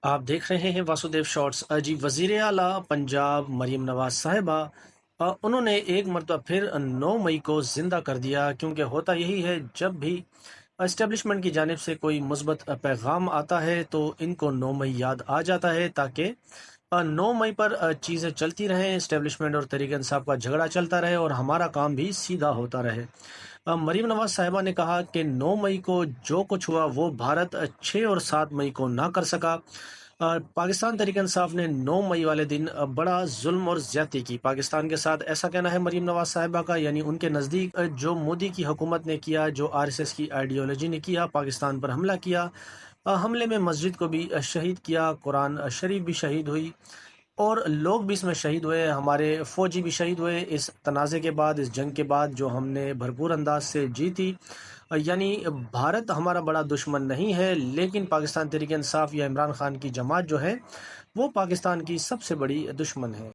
آپ دیکھ رہے ہیں واسودیو شارٹس۔ جی، وزیر اعلیٰ پنجاب مریم نواز صاحبہ انہوں نے ایک مرتبہ پھر 9 مئی کو زندہ کر دیا، کیونکہ ہوتا یہی ہے جب بھی اسٹیبلشمنٹ کی جانب سے کوئی مثبت پیغام آتا ہے تو ان کو 9 مئی یاد آ جاتا ہے، تاکہ 9 مئی پر چیزیں چلتی رہیں، اسٹیبلشمنٹ اور تحریک انصاف کا جھگڑا چلتا رہے اور ہمارا کام بھی سیدھا ہوتا رہے۔ مریم نواز صاحبہ نے کہا کہ 9 مئی کو جو کچھ ہوا وہ بھارت 6 اور 7 مئی کو نہ کر سکا۔ پاکستان تحریک انصاف نے 9 مئی والے دن بڑا ظلم اور زیادتی کی پاکستان کے ساتھ، ایسا کہنا ہے مریم نواز صاحبہ کا۔ یعنی ان کے نزدیک جو مودی کی حکومت نے کیا، جو RSS کی آئیڈیالوجی نے کیا، پاکستان پر حملہ کیا، حملے میں مسجد کو بھی شہید کیا، قرآن شریف بھی شہید ہوئی اور لوگ بھی اس میں شہید ہوئے، ہمارے فوجی بھی شہید ہوئے اس تنازع کے بعد، اس جنگ کے بعد جو ہم نے بھرپور انداز سے جیتی۔ یعنی بھارت ہمارا بڑا دشمن نہیں ہے، لیکن پاکستان تحریک انصاف یا عمران خان کی جماعت جو ہے وہ پاکستان کی سب سے بڑی دشمن ہے۔